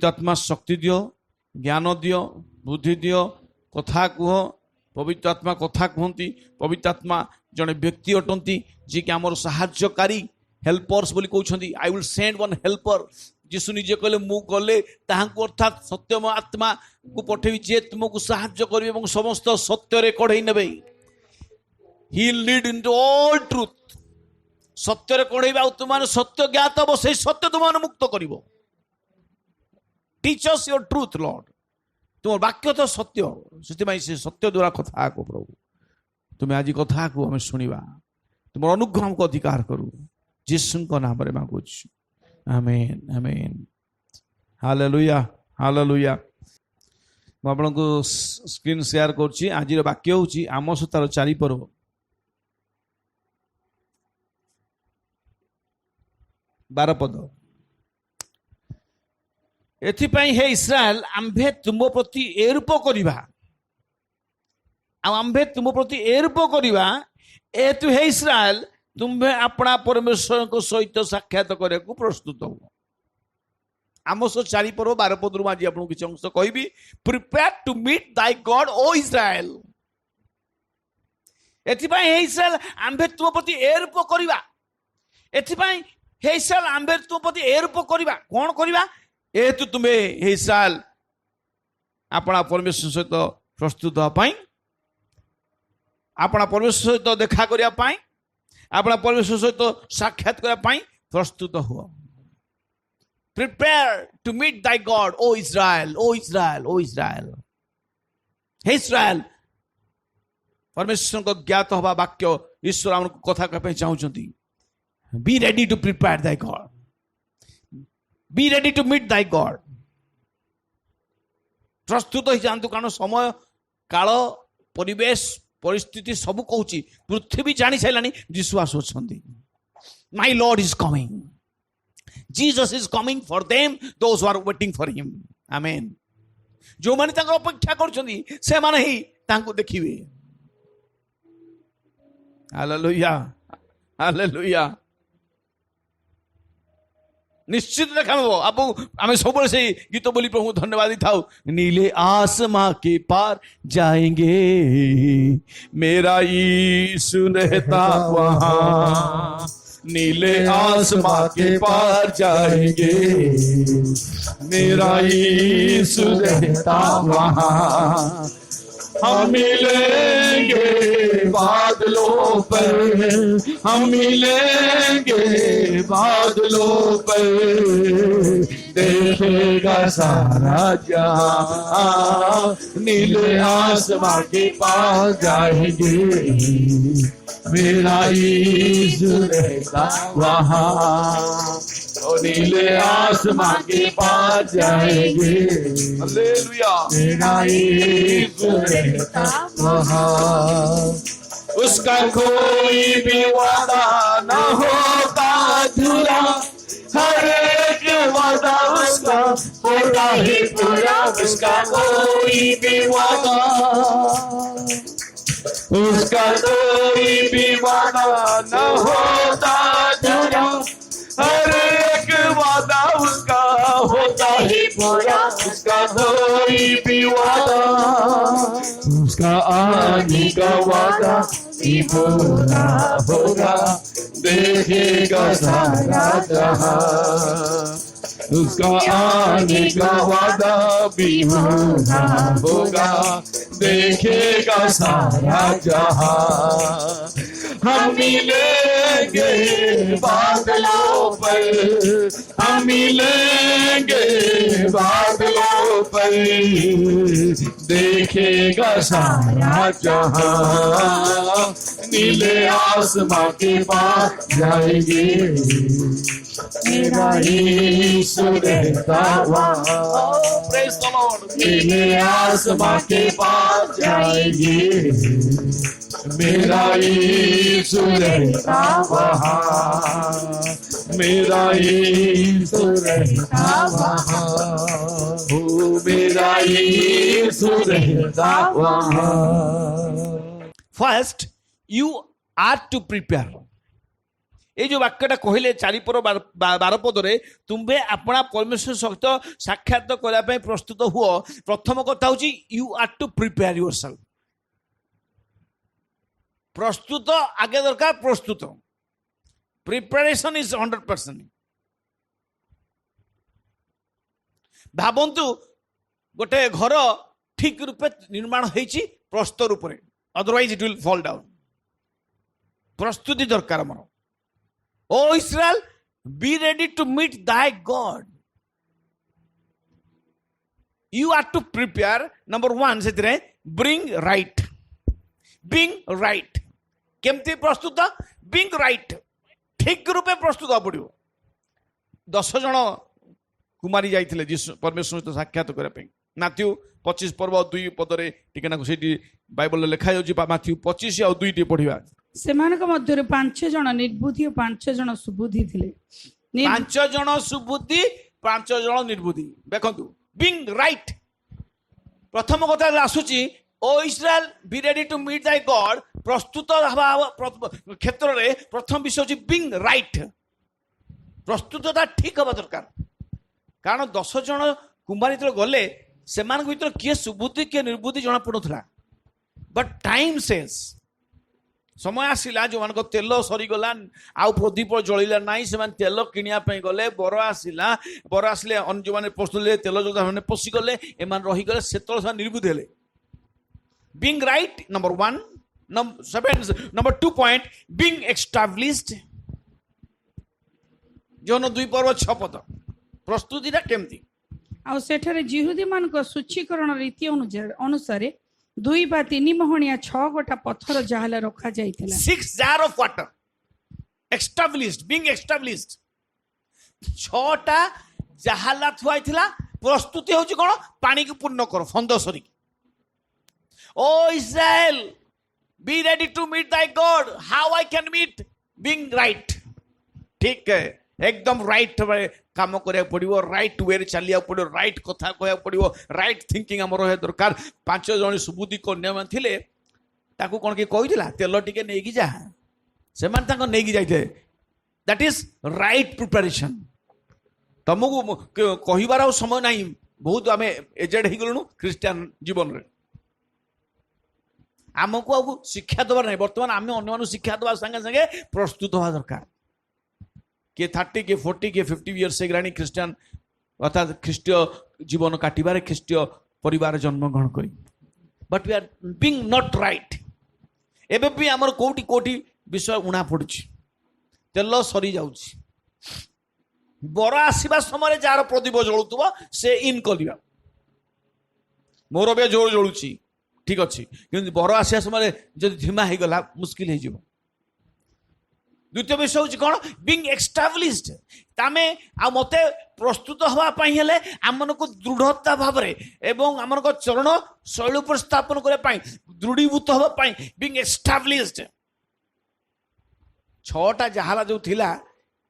पवित्र आत्मा शक्ति दियो, ज्ञान दियो, बुद्धि दियो, कथा कह। पवित्र आत्मा कथा कहती। पवित्र आत्मा जड़े व्यक्ति अटंती जी कि आमर साहाय्यकारी हेल्पर्स बोली कहते। I will send one helper. Jishu निजे कहले मु गले ताहांको अर्थात सत्यम आत्मा को पठेबी जे तुमको साहाय्य करिवे एवं समस्त सत्य रे कढेई नेबे। He will lead into all truth. सत्य रे कढेइबा तुमाने सत्य ज्ञात हो, से सत्य तुमाने मुक्त करिवो। Teach us your truth lord. तुम वाक्य तो सत्य, से सत्य द्वारा कथा को प्रभु तुम्हें आज कथा को हमें शुणा। तुम अनुग्रह को अधिकार करू जीसु नाम रे मांगुछ। आमेन आमेन हालेलुया हालेलुया। मैं आपको स्क्रीन शेयर करुच्ची। आज वाक्य हूँ आमोस तार 4 पर्व। बार पद। एथिपाई हे इस्राएल आंभे तुम प्रति एरूप करिबा। आंभे तुम प्रति एरूप करिबा। एतु हे इस्राएल तुम्हें अपना परमेश्वर को सहित साक्षात करने को प्रस्तुत हो। आमोस 4 पर्व 12 पद रु आज आपको किसी अंश कहबी। Prepare to meet thy God O Israel. एथिपाई हे इस्राएल आंभे तुम प्रति एरूप करिबा। एथिपाई हे इस्राएल आंभे तुम प्रति एरूप करिबा। कौन करिबा? एतु तुम्हें हे इस्राएल अपना परमेश्वर सहित प्रस्तुत होपाई, अपना परमेश्वर सहित देखा करिया पाई, अपना परमेश्वर सहित साक्षात करिया पाई प्रस्तुत हुआ। Prepare to meet thy God O Israel O Israel O Israel. हे इस्राएल परमेश्वर को ज्ञात हवा वाक्य ईश्वर हमको कथा कहते चाहते। Be ready to prepare thy God. Be ready to meet thy God. प्रस्तुत ही जातु कारण समय काल परिवेश परिस्थिति सब कहूँ। पृथ्वी जानी सारानी जीसु आसुछंती। My lord is coming. Jesus is coming for them those who are waiting for him. आमेन। जो माने तांको अपेक्षा करछंती से माने ही तांको देखिबे। Hallelujah hallelujah. निश्चित देखा अब आम सब से गीत बोली प्रभु धन्यवाद था। नीले आसमां के पार जाएंगे मेरा यीशु रहता वहां। नीले आसमां के पार जाएंगे मेरा यीशु रहता वहां। हम मिलेंगे बादलों पर, हम मिलेंगे बादलों पर। देखेगा सारा जहां। नीले आसमां के पास जाएंगे मेरा यीशु रहता वहां। नीले आसमां के पास जाएंगे हालेलुया मेरा यीशु रहता वहां। उसका कोई भी वादा न होता अधूरा। हर एक वादा उसका होता ही पूरा। उसका कोई भी वादा, उसका कोई भी वादा न होता अधूरा। हर एक वादा उसका होता ही पूरा। उसका कोई भी वादा, उसका आने का वादा ही पूरा होगा। देखेगा सारा जहां। उसका आने का वादा भी पूरा होगा। देखेगा सारा जहां। हम मिलेंगे बादलों पर, हम मिलेंगे बादलों पर। देखेगा सारा जहां। नीले आसमां के पास जाएंगे मेरा यीशु रहता वहां। Praise the Lord. नीले आसमां के पास जाएंगे मेरा यीशु रहता वहां। मेरा यीशु रहता वहां। ओ मेरा यीशु रहता वहां। First you are to prepare. ये जो वाक्यटा कहले 4:12 पदरे तुम्हें अपना परमेश्वर सहित साक्षात करने प्रस्तुत हुओ प्रथम कथा हूँ you are to prepare yourself प्रस्तुत आगे दरकार प्रस्तुत प्रिपरेशन इज 100%। भावंतु गोटे घर ठीक रूपे निर्माण होती प्रस्तुत रूप otherwise it will fall down प्रस्तुति दरकार मोर O Israel be ready to meet thy God you are to prepare number 1 से ब्रिंग राइट केमती प्रस्तुत बिंग राइट ठीक रूपे प्रस्तुत पड़ो 10 जन कुमारी जाइए परमेश्वर सहित साक्षात करने माथ्यू 25 पर्व 2 पदरे टी बाइबल लिखा जाऊँ माथ्यू 25 और 2 टी पढ़ा सेमानक मध्यरु 5 जन निर्बुद्धि और 5 जन सुबुद्धि थिले 5 जन सुबुद्धि 5 जन निर्बुद्धि देखंतु बिंग राइट प्रथम कथा आसुची ओ Israel be ready to meet thy God प्रस्तुत क्षेत्र में प्रथम विषय हूँ बिंग राइट प्रस्तुतता ठीक हवा दरकार कारण 10 जन कुमारी तो गले से भर किए सुबुद्धि किए निर्बुद्धि जना पड़ूला बट टाइम सेंस समय आसला जो मान तेल सरीगला आउ प्रदीप जलिला ना से तेल किणापी गले बर आसला बर आसिले जो मैंने पशुले तेल जो पशिगले एम रहीगले से निर्बुद्धि हेले being right number 1 number 2 point being established जो 2 पर्व 6 पद प्रस्तुति केमती आ सेठारे जिहुदी मानक सूचीकरण रीति अनुसार 2 बा 3 महणिया 6 गोटा पत्थर जहाला रखा जाइथिला 6 jar of water established being established 6टा जहाला थुआइथिला प्रस्तुति होची कोन पानी को पूर्ण करो फंद सरी O Israel be ready to meet thy God how I can meet being right ठीक है एकदम राइट काम करा पड़ो राइट वे चलिया पड़ो राइट कथा कह पड़ो राइट थिंकिंग आम रहा दरकार 5 जन सुबुद्धि कन्या मान थे कौन किए कही तेल टिके नहीं जा से नहीं जाते दैट इज राइट प्रिपरेशन तुमको कहबार समय ना बहुत आम एजेड हो गलु ख्रीस्टियन जीवन में आमको आ शिक्षा दबार नहीं बर्तमान आम अन्य शिक्षा दबा संगे संगे प्रस्तुत हवा दरकार किए 30 किए 40 किए 50 इयर्स से गलानी ख्रीस्टियन अर्थात ख्रीष्टीय जीवन काटिबार ख्रीष्टीय परिवार जन्म ग्रहण करी but we are being not right एबे भी आमर कोटी कोटी विषय उणा पड़ुछि तेल सरी जाउछि बर आसीबा समय जार प्रदीप जळुतबो से इन कलिया मोर बे जोर जळुछि ठीक अछि किंतु बर आसीबा समय जदि धीमा हे गला मुश्किल हे जिवो द्वितीय विषय हूँ कौन बिंग एस्टाब्लिश्ड तामे आ मते प्रस्तुत हवापाई हेले आम को दृढ़ता भाव एवं आम चरण शैली उपस्थापन करने दृढ़ीभूत हवापाई बिंग एस्टाब्लिश्ड 6टा जहाला जो थिला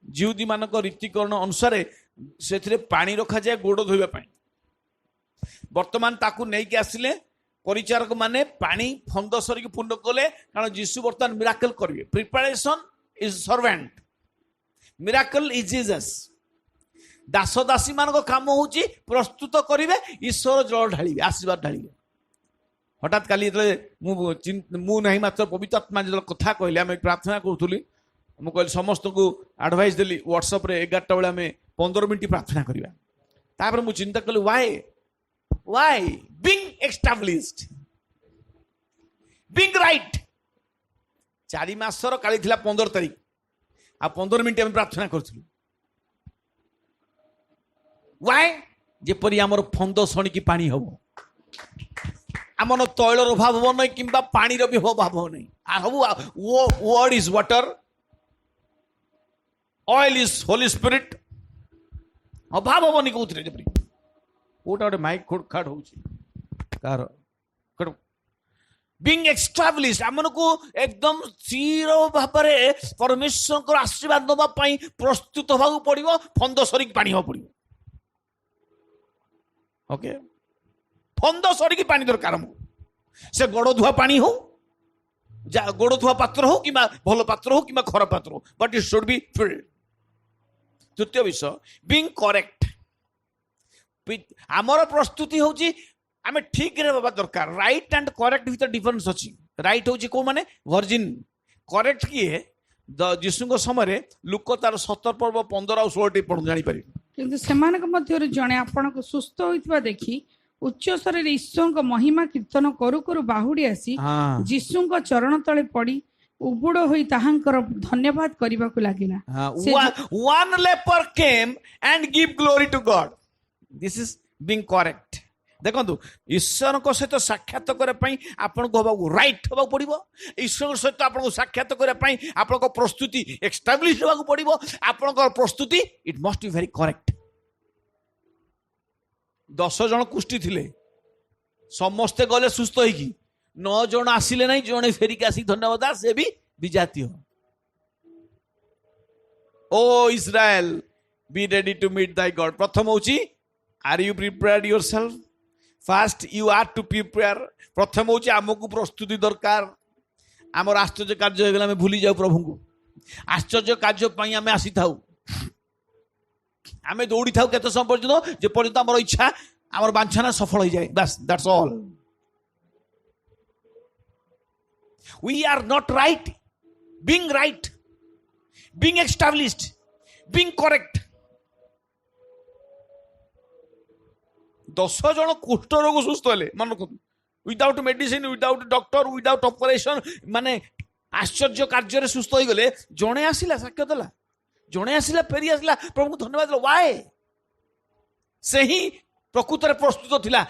जिहुदी मानक रीतिकरण अनुसार से पानी रखा जाए गोड़ धोइबा वर्तमान ताकू नहीं कि आसिले परिचारक माने पानी फंद सरिक पूर्ण कले कारण जीशु वर्तमान मिराकल करिवे preparation is servant miracle is Jesus दास दासी मान काम होची प्रस्तुत करिवे ईश्वर जल ढालिबे आशीर्वाद ढालिबे हठात काली मु नहीं मात्र पवित्र आत्मा जो कथा कहले आम प्रार्थना करूली मु कहली समस्त को एडवाइस देली व्हाट्सएप रे 11टा बेले आम 15 मिनिट प्रार्थना करिवा तापर मु चिंता कली why being established being right 4 मासर काली 15 तारीख आ 15 मिनिट आम प्रार्थना करूँ वाई जेपरी आमर फंद शणिकी पानी हम आमर तैलर अभाव हम ना कि पानी भी अभाव हम ना word is water oil is Holi spirit अभाव हमनी कौन जपरी कोटा गोटे माइक खोट खाट हो बिंग एस्टाब्लिश्ड आमन को एकदम स्थिर भाव परमेश्वर आशीर्वाद नापी प्रस्तुत हवा पड़ो फंद सरिक पानी हवा पड़ो ओके फंद सरिक पानी दरकार से गड़ धुआ पानी हो गोड़ थुआ पात्र हो कि भल पात्र हो कि खराब पात्र हो, but it should be filled. तृतीय विषय बीइंग करेक्ट। आमर प्रस्तुति होची आमे ठीक रे बाबा दरकार। राइट एंड करेक्ट भितर डिफरेंस अछि। राइट होची को माने वर्जिन, करेक्ट किए जीशु समय लोक तार 70 पर्व 15 और 16 पढ़ जानी पारे। किंतु सेमानक मध्यरु जणे आपनको सुस्थ होइतबा देखि उच्च स्वरे ईश्वरଙ୍କ महिमा कीर्तन करू करू बाहुडी आसी जीशुଙ୍କ चरण तळे पड़ी उबुड़ होई ताहांकर धन्यवाद करबाकू लागिला। One leper came and give glory to God. This is being correct. देखो ईश्वर सहित साक्षात करने आपन को राइट होगा पड़ो। ईश्वर सहित आपन साक्षात करने आपन प्रस्तुति एस्टाब्लिश होगा पड़ो। आपन प्रस्तुति it must be very correct. 10 जन कुष्ठी थिले, समस्ते गले सुस्थ होगी, 9 जन आसिले नहीं, जने फेरिक आसिक धन्यवाद से भी विजाती हो। O Israel be ready to meet thy God. प्रथम होची are you prepared yourself. Fast you are to prepare. प्रथम होची आमको प्रस्तुति दरकार। आमर आश्चर्य कार्य होगला आम भूली जाऊ प्रभु को। आश्चर्य कार्य पई आम आसी थाऊ, आम दौड़ी थाऊ केते समय पर्यंत जे पर्यंत आमर इच्छा आमर वांछना सफल हो जाए। बस that's all. We are not right. Being right, being established, being correct. 10 जन कुष्ठ रोग सुस्थ हेले मन रखु, without medicine, without doctor, without operation, माने आश्चर्य कार्य सुस्थ हो गले। जणे आसिला साक्ष्य देला, जणे आसिला फेरी आसिला प्रभु को धन्यवाद देला। वाए से ही प्रकृत रे प्रस्तुत थिला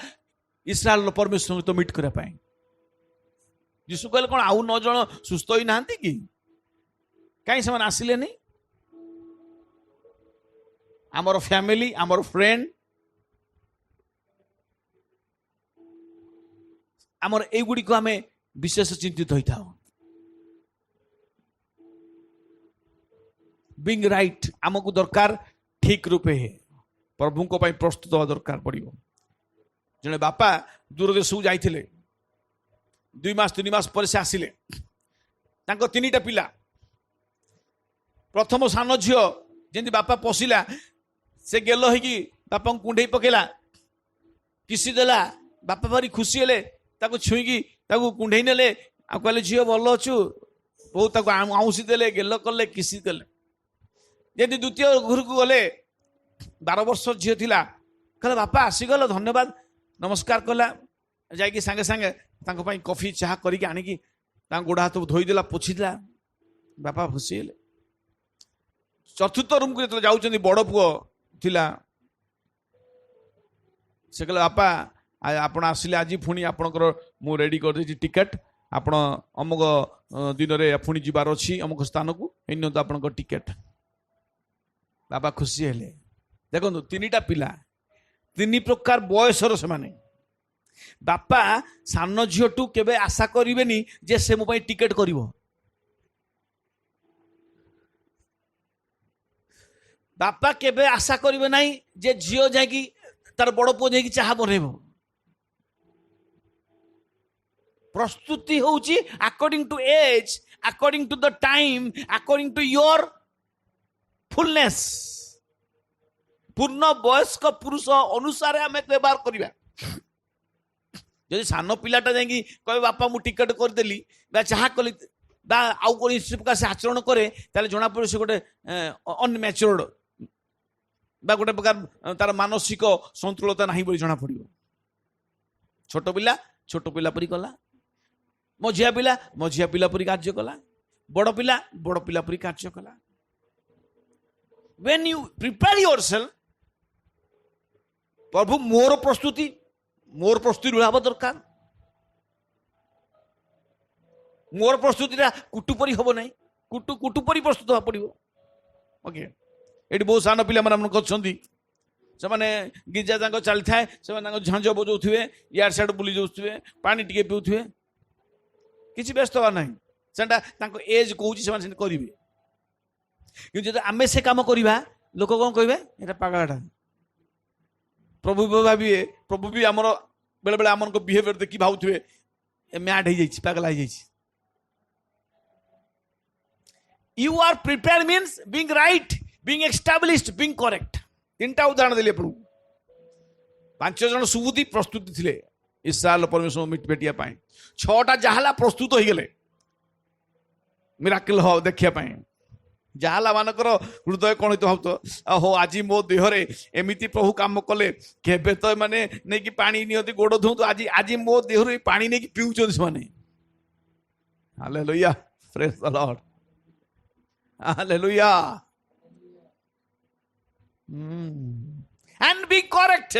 इस्राएल परमेश्वर तो मीट करे पाए। यीशु कहले कोन आउ 9 जन सुस्थ होई नांती कि काई समान आसिले नहीं। आमर फैमिली, आमर फ्रेंड, आमर एगुड़ी को आमे विशेष चिंतित होता। बीइंग राइट आमको दरकार ठीक रूपे है प्रभु को प्रस्तुत हवा दरकार पड़ो। जने बापा दूर देश जाइथिले, 2 मास 3 मास पर से आसिले, तांको 3टा पिला। प्रथम सान झियो जेंति बापा पशिला से गेलो है बापा कुंडे पकेला, किसी देला। बापा भारी खुशी हेले, ताको छुईकी ताको कुंडे नेले, आ कहले झियो भल अच्छु, बहुत ताको आउसी देले, गेलो कले, किसी कले। जेंति द्वितीय घर को गले, 12 वर्ष झियो थिला, कहले बापा आसीगल, धन्यवाद नमस्कार कला, जाइकी सांगे सांगे तांको पई कॉफी चाह करिकी आनिकी तांको गोड़ हाथ धोई देला, पोछि देला। बापा खुशी हेले। चतुर्थ रूम को जाऊँ बड़ पुओ थिला, से कहले बापा आपण आसिले आज पुणी आपणकर मु रेडी कर देछि टिकट, आपण अमुक दिन रे पुणी जिबार अछि अमुक स्थान को, एनो तो आपणकर टिकट। बाबा खुशी हेले। देखो 3टा पिला, 3 प्रकार बयसर से माने। बापा सान झीटू केबे आशा करिवेनी जे से मो पई टिकट करिवो। बापा केबे आशा करिवे नाही जे झियो जाकी तार बड़ पुओ जाकी चाह बनेबो। प्रस्तुति होची according to age, according to the time, according to your fullness. पूर्ण वयस्क पुरुष अनुसार आम व्यवहार करवा। जदि सान पिलाटा जाकि कहे बापा मु टिकट करदेली चाह कली आउ कौन प्रकार से आचरण करे, ताले जना पड़े से गोटे अनमैच्योर्ड बा गोटे प्रकार तार मानसिक संतुलता नहीं बोली जना पड़ो। छोट पिला परी कला, मझिया पिला परी कार्य कला, बड़ पिला परी कार्य कला। When you prepare yourself, प्रभु मोर प्रस्तुति रुहाब दरकार। मोर प्रस्तुति कुटुपरी हम ना, कुटुपरी प्रस्तुत हाँ पड़ो। ओके, ये बहुत सान पिला से मैंने गिजा जाक चली थाए, से झांझ बजाऊे, यार साइड बुली जाऊे, पानी टिके पीऊे, किसी व्यस्त हवा ना। से एज कौन से करेंगे, कि आम से कम करवा लोक कौन कहे ये पागलाटा। प्रभु भावे, प्रभु भी आमर बेले बेले आम बिहेवियर देखी भावुए मैड हो पागला हो। You are prepare means being right, being established, being correct. तीनटा उदाहरण देली आपको। 5 जन सुबुद्धि प्रस्तुति थिले इस्राएल परमेश्वर भेटिया पाए। 6टा जाहला प्रस्तुत हो गले मिराकल हो देखिया पाए। जाहला मानकर हृदय कौन तो भावतो हो आज मो देहरे एमिति प्रभु काम कले केबे तो माने नहीं कि पानी नियति गोड़ धो तो आज मो देहरे पानी नहीं कि पिउचो से माने। Hallelujah, praise the Lord, hallelujah. And be correct.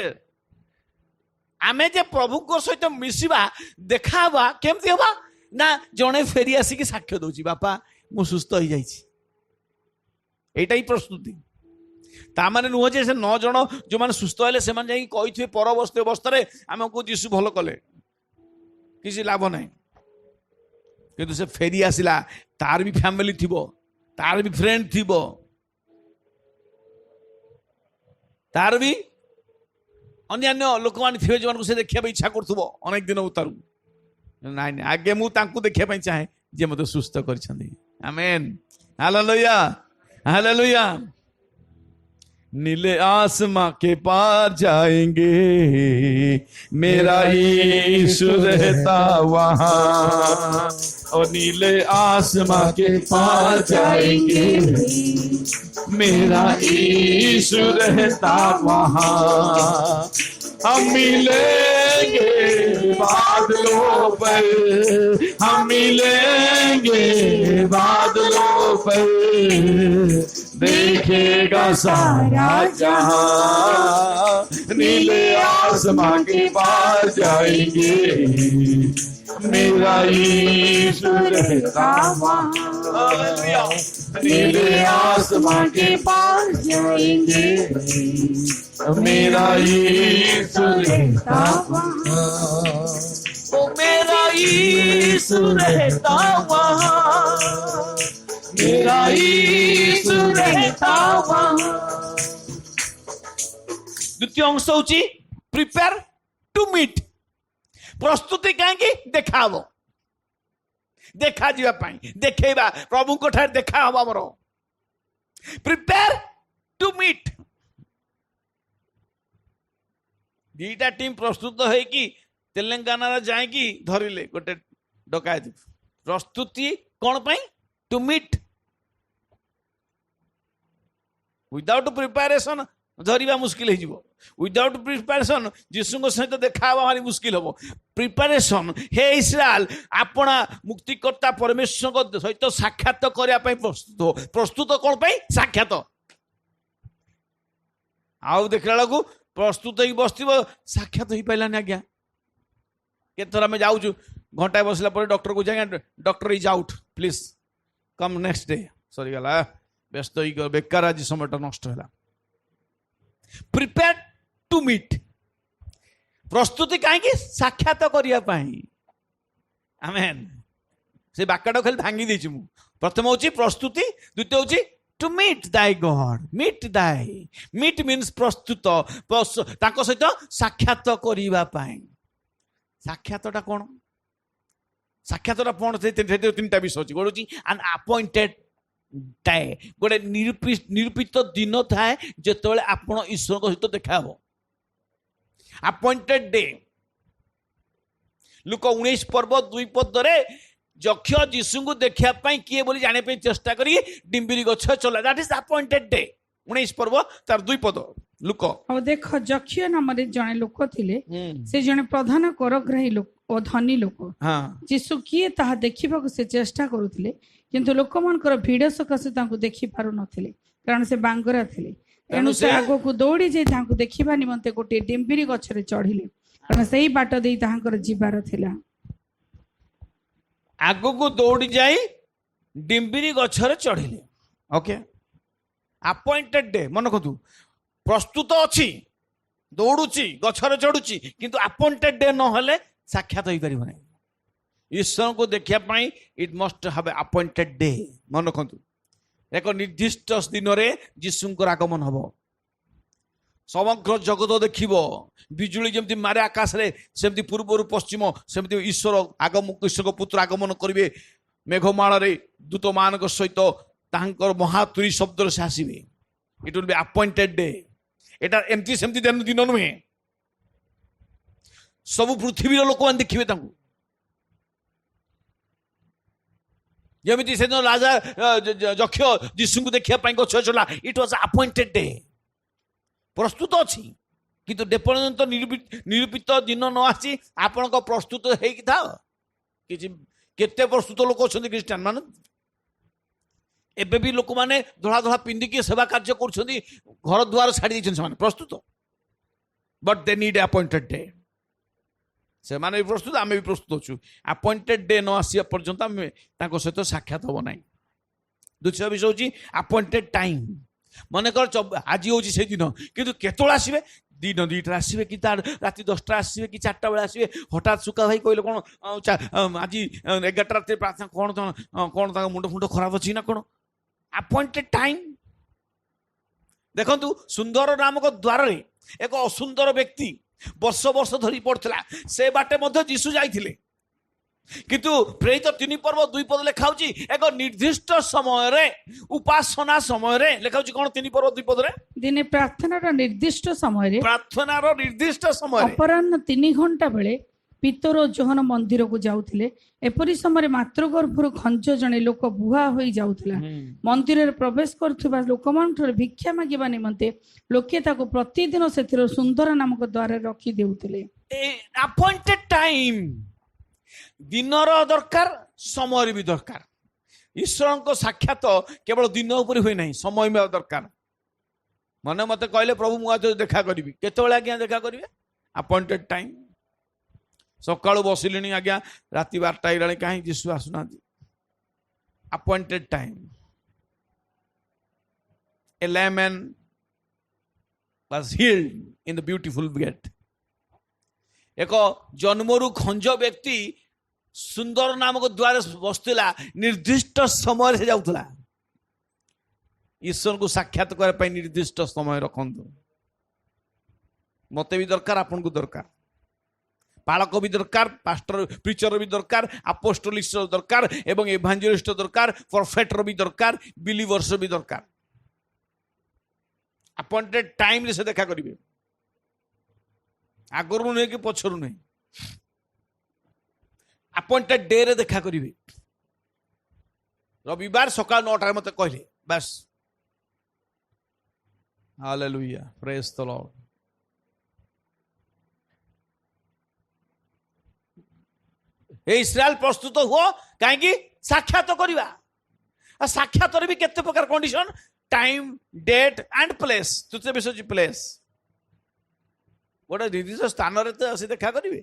आमे जे प्रभु को सहित मिसिबा देखाबा केमति होबा ना जणे फेरी आसी कि साक्ष्य दोची बापा मु सुस्थ हो जाइछि। एटा ही प्रस्तुति। ता माने नुह जे से 9 जन जो माने सुस्थ हेले से माने जाई कहिथिबे परवर्ती अवस्था रे हमको यीशु भलो कले, किसी लाभ नाही। किंतु से फेरी आसिला, तार भी फैमिली थिबो, तार भी फ्रेंड थिबो, तार भी अन्य लोक मान थे जो से देखा इच्छा करुव अनेक दिन उतारू नाई आगे मु देखा चाहे जे मत सुस्थ कर। आमेन, हालेलुया, हालेलुया। नीले आसमां के पार जाएंगे, मेरा यीशु रहता वहां। और नीले आसमां के पार जाएंगे, मेरा यीशु रहता वहां। हम मिलेंगे बादलों पर, हम मिलेंगे बादलों पर, देखेगा सारा जहां। नीले आसमां के पास जाएंगे, मेरा यीशु रहता वहां। नीले आसमां के पास जाएंगे, मेरा यीशु रहता वहां। ओ मेरा यीशु रहता वहां, मेरा यीशु रहता वहां। द्वितीय अंश होची प्रिपेयर टू मीट। प्रस्तुति कहीं देखाव, देखा जीवा पाई, देखेबा प्रभु को ठार देखा हवा हमर। Prepare to meet. दीटा टीम प्रस्तुत है कि तेलंगाना जाए कि धरिले गोटे डकायत। प्रस्तुति कौन पाई? To meet. विदाउट प्रिपेरेशन धरिबा मुश्किल हो जिवो। विदाउट प्रिपेरेशन जीशु सहित देखा भारी मुश्किल हम। प्रिपेरेशन हे इस्राएल आपना मुक्तिकर्ता परमेश्वर सहित साक्षात करने प्रस्तुत हो। प्रस्तुत कौन पाई? साक्षात। आउ देखला बेलू प्रस्तुत ही बस साक्षात हो पारानी। आज्ञा केतरा में जाऊँ घंटाए बसला डॉक्टर को जाए doctor is out please come next day. सरी गला व्यस्त बेकार आज समयटा नष्ट है। Prepare to meet. प्रस्तुति कहीं साक्षात करने। आमेन। से बाक्यटा खाली भांगी देछि मु। प्रथम होची प्रस्तुति, द्वितीय होची to meet thy God. Meet thy, meet means प्रस्तुत ताको सहित साक्षात करबा पाई। साक्षातटा कोन? साक्षातटा कोन? तीनटा विषय अछि। गोटे होची एन अपॉइंटेड टाए, गोटे निरूपित दिन थाए जेतेबेले आपण ईश्वर सहित देखा हो। Appointed day. लुक 19 पर्व 2 पदरे यक्ष जीशु को देखा किए बोली जाने पे चेष्टा करी डिम्बिरी गछ चला। That is appointed day. 19 पर्व तार 2 पद। लुक अब देख यक्ष नाम जने लोक थिले। से जने प्रधान करग्राही लोक और धनी लोक। जीशु किए ताहा देखिबा से चेष्टा करुथिले, किंतु लोक मानकर भीड़ सकाशे तांको देखि पारु नथिले, कारण से बांगरा थिले। एनु से आगो को दौड़ी जाई तांको देखिबा निमंते गोटे डिम्बिरी गछरे चढ़िले, कारण सेही बाट देई तांकर जीवार थिला। आगो को दौड़ी जाई डिम्बिरी गछरे चढ़िले। Okay, appointed day. मन रखु प्रस्तुत अछि, दौड़ुची, गछरे चढ़ुची, किंतु अपॉइंटेड डे न हले साक्षात होई परिबो नै। ईश्वर को देखिया पाई it must have appointed day. मन रखु एक निर्दिष्ट दिन में जीशुंकर आगमन हम। समग्र जगत देखिबो बिजुली जमती मारे आकाश रे, सेमती पूर्व पश्चिम सेमती ईश्वर आगमन, ईश्वर को पुत्र आगमन करिवे मेघमाल रे दूत मान सहित ତାଙ୍କର ମହାତୁରୀ ଶବ୍ଦରେ ସେ ଆସିବେ। It will be appointed day. ଏଟା ଏମିତି ସେମିତି ଦିନ ନୁହେଁ। ସବୁ ପୃଥିବୀର ଲୋକମାନେ ଦେଖିବେ ତାଙ୍କୁ। ଯେମିତି ସେଦିନ ରାଜା ଯକ୍ଷ ଯୀଶୁଙ୍କୁ ଦେଖିବା ପାଇଁ ଗଛ ଚଲା। It was appointed day. ପ୍ରସ୍ତୁତ ଅଛି, କିନ୍ତୁ ଯେପର୍ଯ୍ୟନ୍ତ ନିରୂପିତ ଦିନ ନ ଆସିଛି ଆପଣଙ୍କ ପ୍ରସ୍ତୁତ ହେଇକି ଥାଅ। କିଛି କେତେ ପ୍ରସ୍ତୁତ ଲୋକ ଅଛନ୍ତି ଖ୍ରୀଷ୍ଟିଆନ ମାନେ। ଏବେ ବି ଲୋକମାନେ ଧଳା ଧଳା ପିନ୍ଧିକି ସେବା କାର୍ଯ୍ୟ କରୁଛନ୍ତି, ଘର ଦୁଆର ଛାଡ଼ି ଦେଇଛନ୍ତି, ସେମାନେ ପ୍ରସ୍ତୁତ। But they need appointed day. ସେମାନେ ବି ପ୍ରସ୍ତୁତ, ଆମେ ବି ପ୍ରସ୍ତୁତ ଅଛୁ। ଆପଏଣ୍ଟେଡ ଡେ ନ ଆସିବା ପର୍ଯ୍ୟନ୍ତ ଆମେ ତାଙ୍କ ସହିତ ସାକ୍ଷାତ ହବ ନାହିଁ। ଦ୍ୱିତୀୟ ବିଷୟ ହେଉଛି ଆପଏଣ୍ଟେଡ ଟାଇମ୍। ମନେକର ଆଜି ହେଉଛି ସେଇ ଦିନ, କିନ୍ତୁ କେତେବେଳେ ଆସିବେ? ଦିନ 2ଟାରେ ଆସିବେ କି ତାର ରାତି 10ଟା ଆସିବେ କି 4ଟା ବେଳେ ଆସିବେ। ହଠାତ୍ ସୁକା ଭାଇ କହିଲେ କ'ଣ ଆଜି 11ଟା ରାତିରେ ପ୍ରାର୍ଥନା, କ'ଣ ତାଙ୍କ ମୁଣ୍ଡ ଖରାପ ଅଛି ନା କ'ଣ? Appointed time. ଦେଖନ୍ତୁ, ସୁନ୍ଦର ନାମକ ଦ୍ୱାରରେ ଏକ ଅସୁନ୍ଦର ବ୍ୟକ୍ତି ବର୍ଷ ବର୍ଷ ଧରି ପଡୁଥିଲା। ସେ ବାଟେ ମଧ୍ୟ ଯୀଶୁ ଯାଇଥିଲେ, କିନ୍ତୁ ପ୍ରେରିତ 3 ପର୍ବ 2 ପଦ ଲେଖା ହଉଛି ଏକ ନିର୍ଦ୍ଦିଷ୍ଟ ସମୟରେ, ଉପାସନା ସମୟରେ ଲେଖା ହଉଛି କ'ଣ 3 ପର୍ବ 2 ପଦରେ? ଦିନେ ପ୍ରାର୍ଥନାର ନିର୍ଦ୍ଦିଷ୍ଟ ସମୟରେ, ପ୍ରାର୍ଥନାର ନିର୍ଦ୍ଦିଷ୍ଟ ସମୟରେ ଅପରାହ୍ନ 3 ଘଣ୍ଟା ବେଳେ ପିତର ଓ ଯୋହନ ମନ୍ଦିରକୁ ଯାଉଥିଲେ। ଏପରି ସମୟରେ ମାତୃଗର୍ଭରୁ ଖଞ୍ଜ ଜଣେ ଲୋକ ବୁହା ହୋଇ ଯାଉଥିଲା। ମନ୍ଦିରରେ ପ୍ରବେଶ କରୁଥିବା ଲୋକମାନଙ୍କଠାରୁ ଭିକ୍ଷା ମାଗିବା ନିମନ୍ତେ ଲୋକେ ତାକୁ ପ୍ରତିଦିନ ସେଥିର ସୁନ୍ଦର ନାମକ ଦ୍ୱାରରେ ରଖି ଦେଉଥିଲେ। Appointed time. ଦିନର ଦରକାର, ସମୟରେ ବି ଦରକାର। ଈଶ୍ୱରଙ୍କ ସାକ୍ଷାତ କେବଳ ଦିନ ଉପରେ ହୁଏ ନାହିଁ, ସମୟ ବି ଦରକାର। ମତେ କହିଲେ ପ୍ରଭୁ ମୁଁ ଆଜି ଦେଖା କରିବି। କେତେବେଳେ ଆଜ୍ଞା ଦେଖା କରିବେ? Appointed time. ସକାଳୁ ବସିଲିଣି ଆଜ୍ଞା, ରାତି 12ଟା ହେଇଗଲାଣି, କାହିଁ ଯୀଶୁ ଆସୁନାହାନ୍ତି? Appointed time. A layman was healed in the beautiful gate. ଏକ ଜନ୍ମରୁ ଖଞ୍ଜ ବ୍ୟକ୍ତି ସୁନ୍ଦର ନାମକ ଦ୍ୱାର ବସିଥିଲା। ନିର୍ଦ୍ଦିଷ୍ଟ ସମୟରେ ସେ ଯାଉଥିଲା। ଈଶ୍ୱରଙ୍କୁ ସାକ୍ଷାତ କରିବା ପାଇଁ ନିର୍ଦ୍ଦିଷ୍ଟ ସମୟ ରଖନ୍ତୁ। ମତେ ବି ଦରକାର, ଆପଣଙ୍କୁ ଦରକାର। ପାଳକ ବି ଦରକାର, ପାଷ୍ଟର ପ୍ରିଚର ବି ଦରକାର, ଆପୋଷ୍ଟଲିଷ୍ଟ ଦରକାର, ଏବଂ ଏଭାଞ୍ଜେଲିଷ୍ଟ ଦରକାର, ପ୍ରଫେଟର ବି ଦରକାର, ବିଲିଭର୍ସ ବି ଦରକାର। ଆପଏଣ୍ଟେଡ ଟାଇମରେ ସେ ଦେଖା କରିବେ। ଆଗରୁ ନୁହେଁ କି ପଛରୁ ନୁହେଁ, ଆପଏଣ୍ଟେଡ ଡେ ରେ ଦେଖା କରିବେ। ରବିବାର ସକାଳ 9ଟାରେ ମତେ କହିଲେ, ବାସ୍। ହାଲେଲୁୟା, ପ୍ରେଜ୍ ଦ ଲର୍ଡ। ଏ ଇସ୍ରାଏଲ ପ୍ରସ୍ତୁତ ହୁଅ, କାହିଁକି? ସାକ୍ଷାତ କରିବା। ସାକ୍ଷାତରେ ବି କେତେ ପ୍ରକାର condition, time, date and place. ତୃତୀୟ ବିଷୟ ହେଉଛି ପ୍ଲେସ୍। ଗୋଟେ ନିର୍ଦ୍ଦିଷ୍ଟ ସ୍ଥାନରେ ତ ସେ ଦେଖା କରିବେ।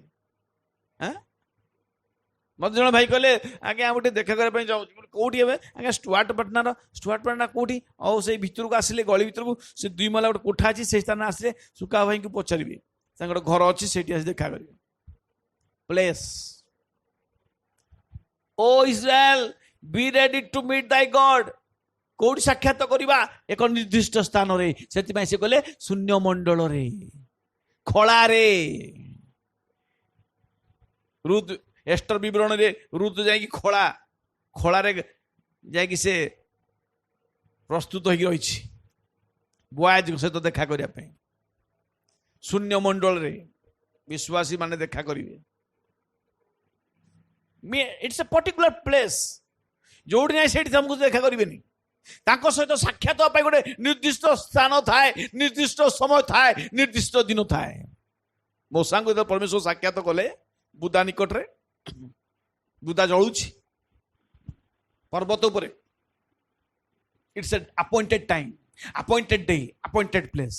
ମତେ ଜଣେ ଭାଇ କହିଲେ, ଆଜ୍ଞା ଆମେ ଟିକେ ଦେଖା କରିବା ପାଇଁ ଯାଉଛୁ। କୋଉଠି ଏବେ? ଆଜ୍ଞା ଷ୍ଟୁଆର୍ଟ କୋଉଠି? ଆଉ ସେଇ ଭିତରକୁ ଆସିଲେ, ଗଳି ଭିତରକୁ ସେ 2 ମହଲା ଗୋଟେ କୋଠା ଅଛି, ସେଇ ସ୍ଥାନରେ ଆସିଲେ ସୁକା ଭାଇଙ୍କୁ ପଚାରିବେ, ତାଙ୍କର ଘର ଅଛି, ସେଇଠି ଆସି ଦେଖା କରିବେ। Place. O Israel, be ready to meet thy God। କୋଉଠି ସାକ୍ଷାତ କରିବା? ଏକ ନିର୍ଦ୍ଦିଷ୍ଟ ସ୍ଥାନରେ। ସେଥିପାଇଁ ସେ କହିଲେ ଶୂନ୍ୟ ମଣ୍ଡଳରେ, ଖଳାରେ। ରୁତ୍ ଏଷ୍ଟର ବିବରଣୀରେ ରୁତ୍ ଯାଇକି ଖଳାରେ ଯାଇକି ସେ ପ୍ରସ୍ତୁତ ହେଇକି ରହିଛି ବୋଆଜଙ୍କ ସହିତ ଦେଖା କରିବା ପାଇଁ। ଶୂନ୍ୟ ମଣ୍ଡଳରେ ବିଶ୍ୱାସୀ ମାନେ ଦେଖା କରିବେ। It's a particular place. ଯୋଉଠି ନାହିଁ ସେଇଠି ତମକୁ ଦେଖା କରିବେନି। ତାଙ୍କ ସହିତ ସାକ୍ଷାତ ହେବା ପାଇଁ ଗୋଟେ ନିର୍ଦ୍ଦିଷ୍ଟ ସ୍ଥାନ ଥାଏ, ନିର୍ଦ୍ଦିଷ୍ଟ ସମୟ ଥାଏ, ନିର୍ଦ୍ଦିଷ୍ଟ ଦିନ ଥାଏ। ମୋସାଙ୍କୁ ଯେତେବେଳେ ପରମେଶ୍ୱର ସାକ୍ଷାତ କଲେ ବୁଦା ନିକଟରେ, ବୁଦା ଜଳୁଛି ପର୍ବତ ଉପରେ। It's a appointed time, appointed day, appointed place.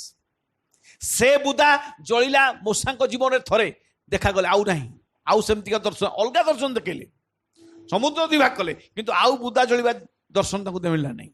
ସେ ବୁଦା ଜଳିଲା ମୋସାଙ୍କ ଜୀବନରେ ଥରେ, ଦେଖାଗଲେ ଆଉ ନାହିଁ। ଆଉ ସେମିତିକା ଦର୍ଶନ, ଅଲଗା ଦର୍ଶନ ଦେଖେଇଲେ, ସମୁଦ୍ର ବିଭାଗ କଲେ, କିନ୍ତୁ ଆଉ ବୁଦା ଜଳିବା ଦର୍ଶନ ତାଙ୍କୁ ମିଳିଲା ନାହିଁ।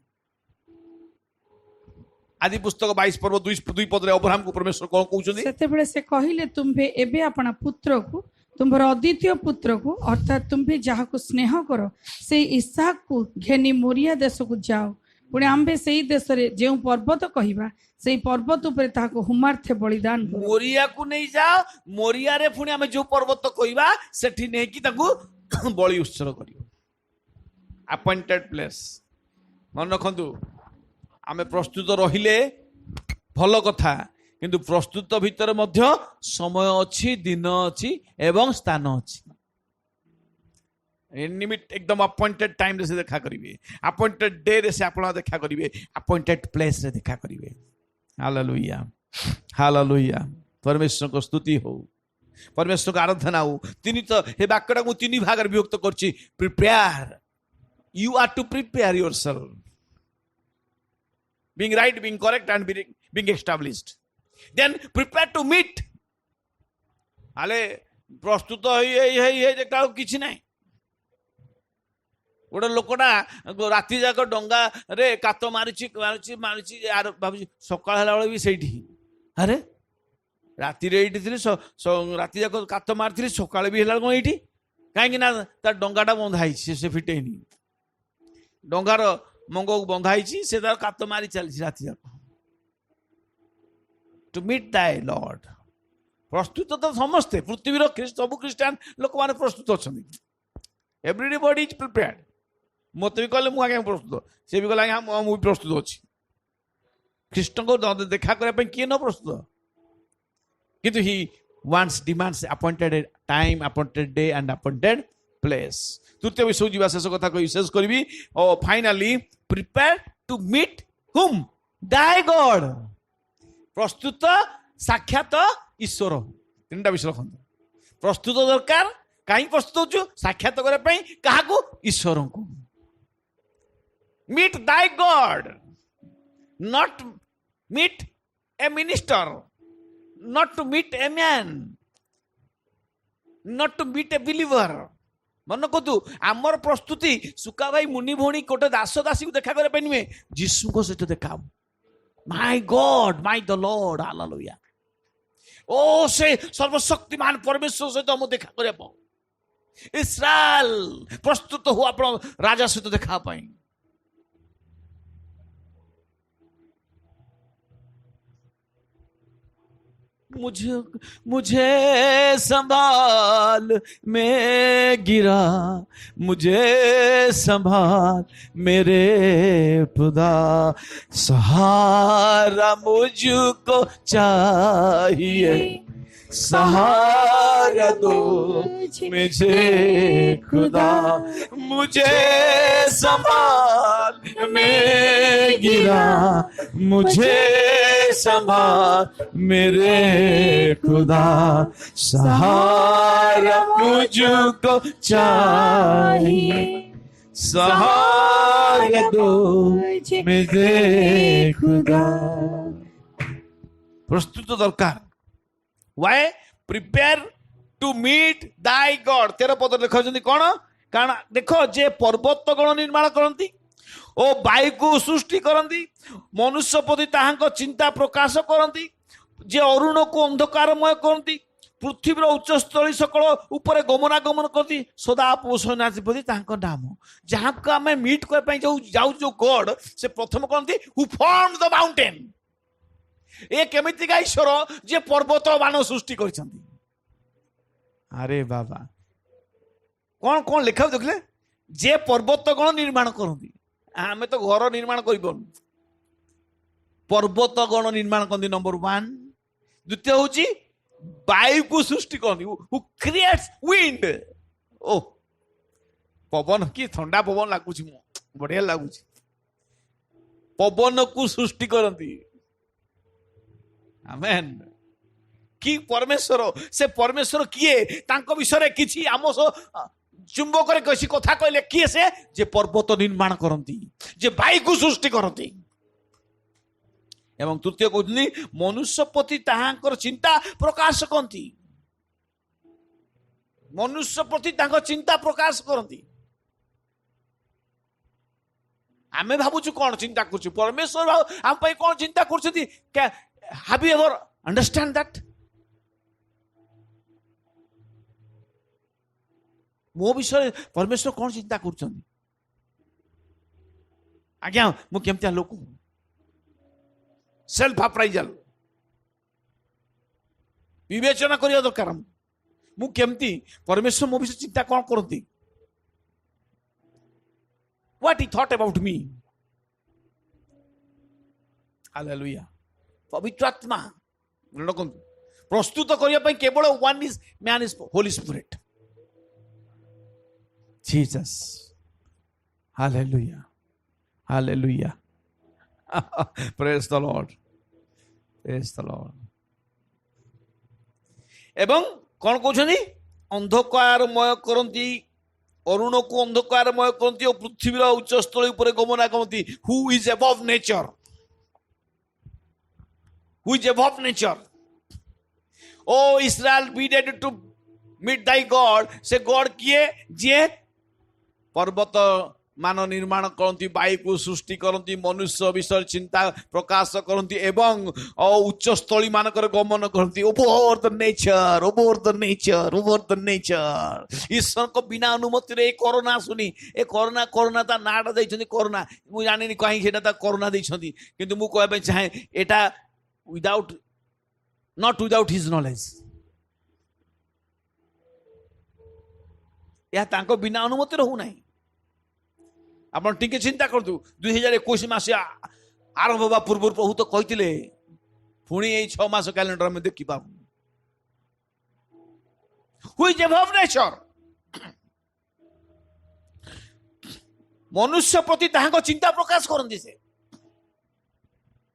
ଆଦି ପୁସ୍ତକ 22 ପର୍ବ 2 ପଦରେ ଅବ୍ରାହମକୁ ପରମେଶ୍ୱର କ'ଣ କହୁଛନ୍ତି? ସେତେବେଳେ ସେ କହିଲେ, ତୁମ୍ଭେ ଏବେ ଆପଣା ପୁତ୍ରକୁ, ତୁମ୍ଭର ଅଦ୍ୱିତୀୟ ପୁତ୍ରକୁ, ଅର୍ଥାତ୍ ତୁମ୍ଭେ ଯାହାକୁ ସ୍ନେହ କର, ସେଇ ଇସାକକୁ ଘେନି ମୋରିଆ ଦେଶକୁ ଯାଅ। ପୁଣି ଆମ୍ଭେ ସେଇ ଦେଶରେ ଯେଉଁ ପର୍ବତ କହିବା, ସେଇ ପର୍ବତ ଉପରେ ତାହାକୁ ହୁମାର୍ଥେ ବଳିଦାନ କର। ମୋରିଆକୁ ନେଇ ଯାଅ। ମୋରିଆରେ ପୁଣି ଆମେ ଯୋଉ ପର୍ବତ କହିବା, ସେଠି ନେଇକି ତାକୁ ବଳି ଉତ୍ସର୍ଗ କରିବ। Appointed place. मन रखु आमे प्रस्तुत रहिले भल कथा किंतु प्रस्तुत भितर मध्य समय अच्छी दिन अच्छी एवं स्थान अच्छी निमिट एकदम अपॉइंटेड टाइम रे से देखा करिवे अपॉइंटेड डे रे से आपण देखा करिवे अपॉइंटेड प्लेस रे देखा करिवे हालेलुया हालेलुया परमेश्वर को स्तुति हो परमेश्वर को आराधना हो तिनी तो हे वाक्यटा मु तीन भाग रे विभक्त करछि prepare you are to prepare yourself being right being correct and being established then prepare to meet आले प्रस्तुत हे देखा किछि नाही गोटे लोकटा राति जाक डंगा रे कात मारिछि मारिछि मारिछि यार भाबुछि सकाळ हला बेले भी सेठी अरे राति रे एठी थिले राति जाक कात मारथिले सकाळ भी हला कोन एठी काहे ना ता डंगाटा बंधाई से फिटेनी डंगार मंग को बंधाई से तार कात मारी चली राति जाक टू मीट दाय लॉर्ड प्रस्तुत तो समस्ते पृथ्वीर सब क्रिस्टियन लोक माने प्रस्तुत अछंती एवरीबॉडी इज प्रिपेयर्ड मत भी कहले मु आगे प्रस्तुत से भी कहला मु प्रस्तुत अच्छी ख्रीष्ट को देखा करने किए न प्रस्तुत किंतु he wants demands appointed time appointed day and appointed place तृतीय विषय जीवा शेष कथा कही शेष करी और फाइनाली प्रिपेयर टू मीट हुम दाय गॉड प्रस्तुत साक्षात ईश्वर तीन विषय रखते प्रस्तुत दरकार कहीं प्रस्तुत हो साक्षात करने क्या ईश्वर को meet thy God not meet a minister not to meet a man not to meet a believer मन को तू आमर प्रस्तुति सुका भाई मुनि भौणी कोटे दास दासी को देखा करे नुहे जीशु को सहित देखा my God my the Lord hallelujah ओ से सर्वशक्तिमान परमेश्वर सहित हम देखा करे इस्राएल प्रस्तुत हो आप राजा सहित देखा पाई मुझे संभाल मैं गिरा मुझे संभाल मेरे खुदा सहारा मुझको चाहिए सहारा दो मुझे खुदा मुझे संभाल मैं गिरा मुझे संभाल मेरे खुदा सहारा मुझको चाहिए सहारा दो मुझे खुदा प्रस्तुत दरकार Why? Prepare to meet thy God. 13 पद लिखा कौन कारण देखो जे पर्वत गण निर्माण करती ओ वायु को सृष्टि करती मनुष्य प्रति ताहांको चिंता प्रकाश करती जे अरुण को अंधकारमय करती पृथ्वीर उच्चस्थली सकल ऊपर गमनागमन करती सदा पोषणाधिपति ताहांको नाम जहाँ को आम मीट करने जाऊ जो गॉड से प्रथम कहती हु फॉर्म द माउंटेन ए केमितिका ईश्वर जे पर्वत मान सृष्टि करछंती अरे बाबा कौन कौन लिखा देखले जे पर्वत गण निर्माण करती आमे तो घर निर्माण करिबन पर्वत गण निर्माण करती नंबर 1 द्वितीय होची वायु को सृष्टि करती हु क्रिएट्स विंड ओ पवन की ठंडा पवन लागुची बढ़िया लागुची पवन को सृष्टि करती आमेन कि परमेश्वर से परमेश्वर किए तांको विषय किछि आम चुंबक कसी कथा कहले किए से जे पर्वत निर्माण करती जे वायु को सृष्टि करती एवं तृतीय कहते मनुष्य प्रति ताहांकर चिंता प्रकाश करती मनुष्य प्रति तांको चिंता प्रकाश करती आमे भाबुछु कौन चिंता करछु परमेश्वर आम पई कौन चिंता करछथि Have you ever understand that? मो विषय परमेश्वर कौन चिंता कर आज्ञा मु केमतिया लोक सेल्फ अप्राइजल विवेचना करिया दरकार मु केमती परमेश्वर मो विषय चिंता कौन करती what he thought about me hallelujah पवित्र आत्मा रखନ୍ତୁ प्रस्तुत करिया पई केवल one is man is Holi spirit Jesus hallelujah hallelujah praise the Lord praise the Lord एवं कौन कहते अंधकारमय करती अरुण को अंधकारमय करती और पृथ्वीर उच्चस्थल उपर गमना करती who is above nature who is above nature O Israel be dead to meet thy God से गॉड किए जे पर्वत मान निर्माण करती वायु को सृष्टि करती मनुष्य विषय चिंता प्रकाश करती एवं उच्चस्थली मानकर गमन करती over the nature over the nature over the nature ईश्वर को बिना अनुमति रे कोरोना सुनी ए कोरोना कोरोना ता नाटा दैछन्ती कोरोना मु जानिनी कहीं सेटा ता कोरोना दैछन्ती किंतु मु कहबा पे चाहे एटा without not without his knowledge या तांको बिना अनुमति रहू नहीं आपण टिके चिंता करतु 2021 मास आरंभ होगा पूर्व प्रभु तो कहते पुणी यही 6 मास कैलेंडर में देखी Pabu who is above nature मनुष्य प्रति ताहाको चिंता प्रकाश करती से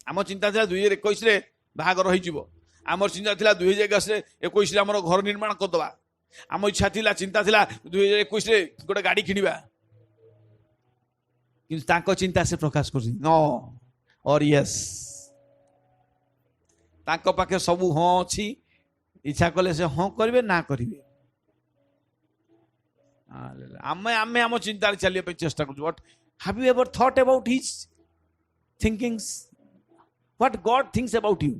आम चिंता था 2021 रे बाहागर हो आम चिंता था 2021 आम घर निर्माण करदे आम इच्छा थिला चिंता थिला 2021 रे गोटे गाड़ी किनिबा किंतु तांको चिंता से प्रकाश कर नो और यस तांको पाखे सबू हाँ अच्छी इच्छा कले से हाँ करेंगे ना करेंगे आमे आमे आम चिंता चलिए चेष्टा कर what have you ever thought about his thinkings what God thinks about you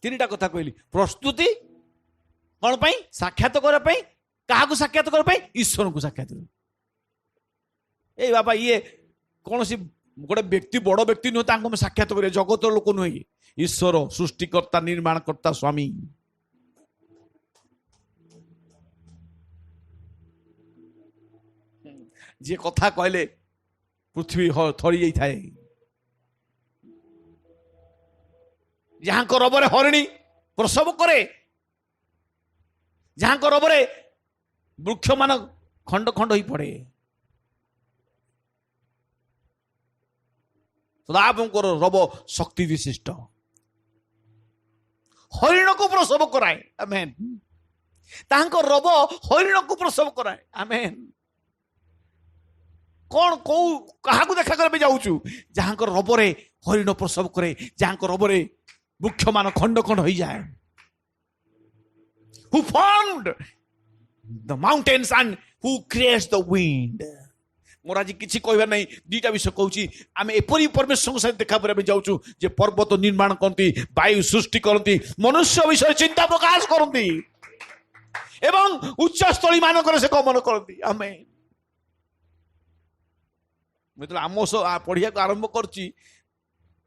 तीनटा कथा कहली प्रस्तुति कौन पाई साक्षात करने क्या साक्षात करने ईश्वर को साक्षात ए बाबा ये कौन सी गोटे व्यक्ति बड़ व्यक्ति नुह में साक्षात करें जगत लोक नुहे ईश्वर सृष्टिकर्ता निर्माणकर्ता स्वामी जी कथा कहले पृथ्वी थरी जाए जहां रबरे हरिणी प्रसव करे जहां रबरे वृक्ष मान खंड खंड हो पड़े सदाबंकर रब शक्ति विशिष्ट हरिण को प्रसव कराए आमेन तांको रब हरिण को प्रसव कराए आमेन कौन कौ कहा देखा कर जाऊँ जहां रबरे हरिण प्रसव करे जहां रबरे वृक्ष मान खंड खंड हो जाए who formed the mountains and who creates the wind मोर आज किसी कहबार नहीं दुईटा विषय कहूँ आम एपरी परमेश्वर सहित देखा जाऊँ जे पर्वत निर्माण करती वायु सृष्टि करती मनुष्य विषय चिंता प्रकाश करती एवं उच्चस्थली मानक से गमन करती आमे मतलब आमोस पढ़िया को आरंभ करची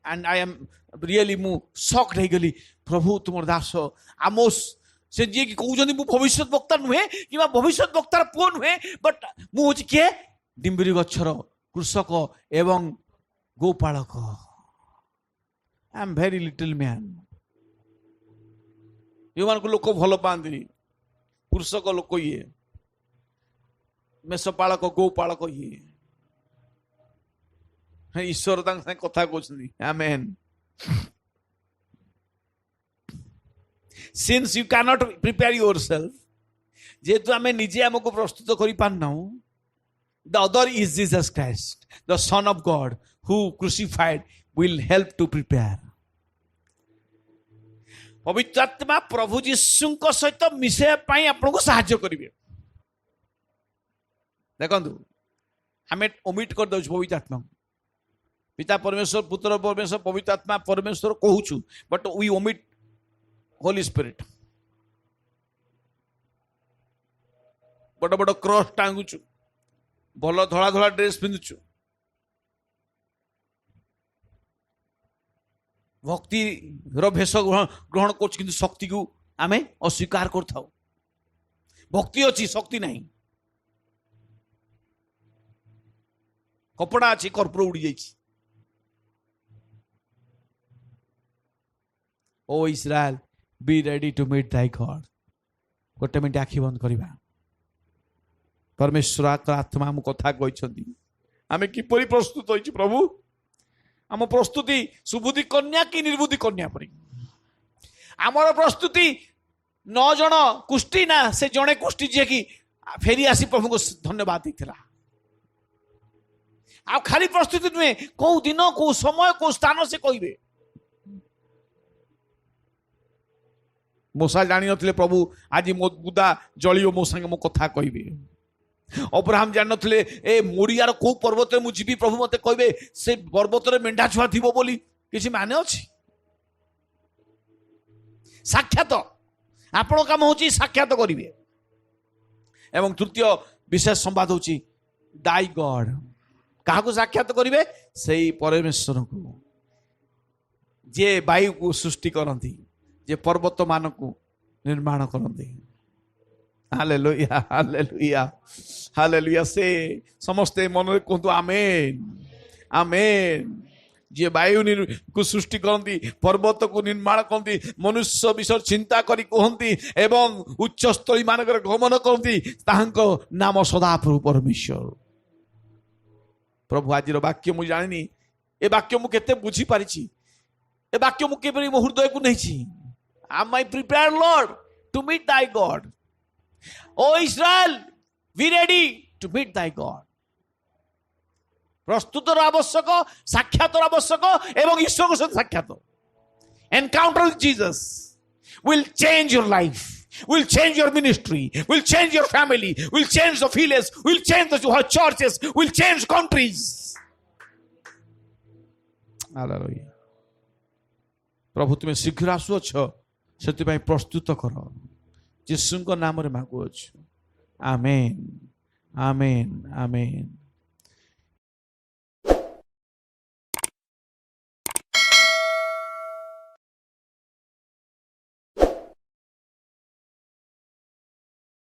एंड आई एम रियली मु शॉक्ड हो गली प्रभु तुम दास आमोस से जी कि कहते मु भविष्य वक्ता नुहे कि भविष्य वक्तार पुओ नुहे बट मु हूँ किए डिम्बरी गच्छर कृषक एवं गोपालक I am very little man ये मान को लोक भल पाती कृषक लोक ये मेषपालक गोपालक ये ईश्वर कथा कहते आमेन since you can not prepare yourself जेहेतु आम निजे आमको प्रस्तुत कर पारना the other is Jesus Christ the Son of God who crucified will help to prepare पवित्र आत्मा प्रभु यीशु सहित मिसेया पाई आपको साहाय्य करेंगे देखो आम ओमिट कर दे पवित्र आत्मा पिता परमेश्वर पुत्र परमेश्वर पवित्र आत्मा परमेश्वर कहूँ but we omit Holy Spirit बड़ बड़ क्रॉस टांगुचु भल धड़ा धड़ा ड्रेस पिंधुचु भक्ति भेष ग्रहण कर शक्ति को आमे अस्वीकार कर भक्ति अच्छी शक्ति नहीं कपड़ा अच्छी कर्पूर उड़ी जाइए O Israel be ready to meet thy God. गोटे मिनिट आखि बंद करवा। परमेश्वर आत्मा आम कथा कहते आम किपरि प्रस्तुत होइछि प्रभु। आम प्रस्तुति सुबुद्धि कन्या कि निर्बुद्धि कन्या परी। आमर प्रस्तुति 9 जन कुष्टी ना से जड़े कुष्टी जी कि फेरी आसी प्रभु को धन्यवाद देता। आ खाली प्रस्तुति नुहे कौ दिन कौ समय कौ स्थान से कहे। मूसा जानी नथिले प्रभु आज मो बुदा जलियो मो संगे मो कथा कहे। अब्राहम जान नथिले ए मोरियार को पर्वत मु जीवी प्रभु मते कहे से पर्वत रे मेंढा छुआ थिबो बोली किछि माने अछि। साक्षात आपण काम होची साक्षात करिवे। एवं तृतीय विशेष संवाद होची दाई गॉड। काहाकू साक्षात करिवे सेई परमेश्वर को जे वायु को सृष्टि करंती जे पर्वत मान को निर्माण करंती। Hallelujah hallelujah hallelujah. से समस्ते मन रे कहतु आमेन आमेन। जे वायु को सृष्टि करती पर्वत को निर्माण करती मनुष्य विषय चिंता करी कहती एवं उच्च स्थली मानक गमन करती ताहांको नाम सदाप्रभु परमेश्वर। प्रभु आज वाक्य मुझे जानी ए वाक्य मु केते बुझी पारिछि। ए वाक्य मु केबरी मो हृदय को नहिछि। am I prepared Lord to meet thy God? O Israel, be ready to meet thy God. प्रस्तुतर आवश्यक साक्षातर आवश्यक एवं ईश्वर के साथ साक्षात। Encounter with Jesus will change your life, will change your ministry, will change your family, will change the villages, will change the churches, will change countries. Hallelujah. प्रभु तुम्हें शीघ्र आसुअछ से प्रस्तुत कर यीशु नाम रे मागुअछ। आमेन आमेन आमेन।